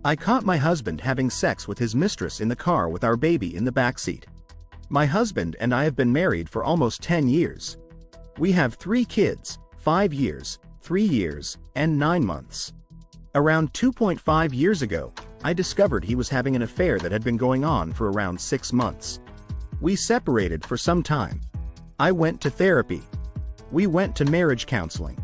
I caught my husband having sex with his mistress in the car with our baby in the backseat. My husband and I have been married for almost 10 years. We have 3 kids, 5 years, 3 years, and 9 months. Around 2.5 years ago, I discovered he was having an affair that had been going on for around 6 months. We separated for some time. I went to therapy. We went to marriage counseling.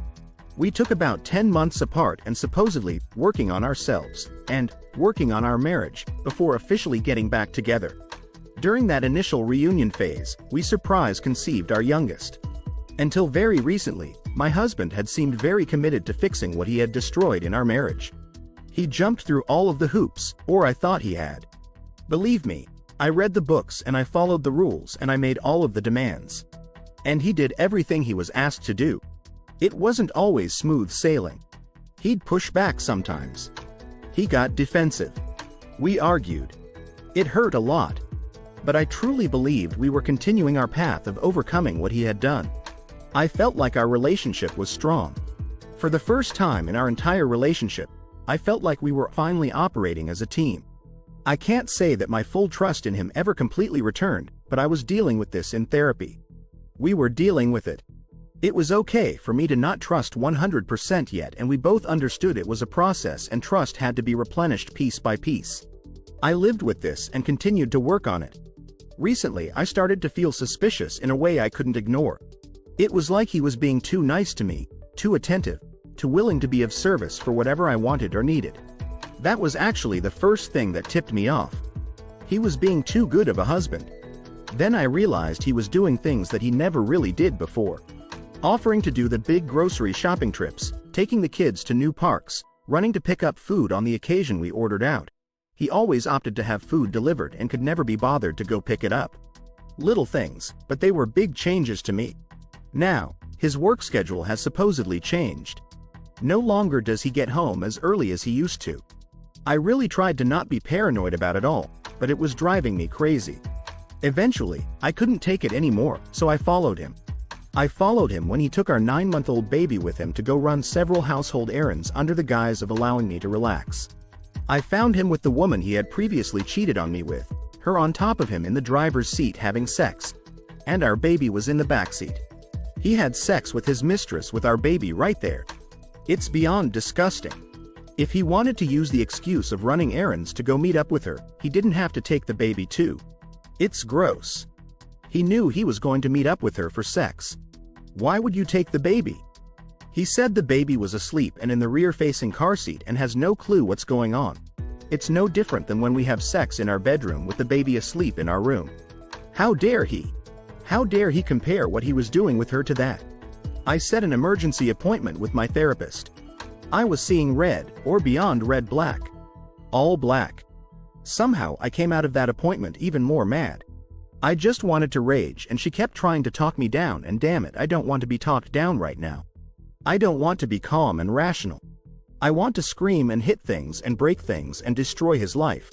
We took about 10 months apart and supposedly working on ourselves and working on our marriage before officially getting back together. During that initial reunion phase, we surprise conceived our youngest. Until very recently, my husband had seemed very committed to fixing what he had destroyed in our marriage. He jumped through all of the hoops, or I thought he had. Believe me, I read the books and I followed the rules and I made all of the demands. And he did everything he was asked to do. It wasn't always smooth sailing. He'd push back sometimes. He got defensive. We argued. It hurt a lot. But I truly believed we were continuing our path of overcoming what he had done. I felt like our relationship was strong. For the first time in our entire relationship, I felt like we were finally operating as a team. I can't say that my full trust in him ever completely returned, but I was dealing with this in therapy. We were dealing with it. It was okay for me to not trust 100% yet, and we both understood it was a process and trust had to be replenished piece by piece. I lived with this and continued to work on it. Recently, I started to feel suspicious in a way I couldn't ignore. It was like he was being too nice to me, too attentive, too willing to be of service for whatever I wanted or needed. That was actually the first thing that tipped me off. He was being too good of a husband. Then I realized he was doing things that he never really did before. Offering to do the big grocery shopping trips, taking the kids to new parks, running to pick up food on the occasion we ordered out. He always opted to have food delivered and could never be bothered to go pick it up. Little things, but they were big changes to me. Now, his work schedule has supposedly changed. No longer does he get home as early as he used to. I really tried to not be paranoid about it all, but it was driving me crazy. Eventually, I couldn't take it anymore, so I followed him. I followed him when he took our 9-month-old baby with him to go run several household errands under the guise of allowing me to relax. I found him with the woman he had previously cheated on me with, her on top of him in the driver's seat having sex. And our baby was in the backseat. He had sex with his mistress with our baby right there. It's beyond disgusting. If he wanted to use the excuse of running errands to go meet up with her, he didn't have to take the baby too. It's gross. He knew he was going to meet up with her for sex. Why would you take the baby? He said the baby was asleep and in the rear-facing car seat and has no clue what's going on. It's no different than when we have sex in our bedroom with the baby asleep in our room. How dare he? How dare he compare what he was doing with her to that? I set an emergency appointment with my therapist. I was seeing red, or beyond red black. All black. Somehow I came out of that appointment even more mad. I just wanted to rage and she kept trying to talk me down, and damn it, I don't want to be talked down right now. I don't want to be calm and rational. I want to scream and hit things and break things and destroy his life.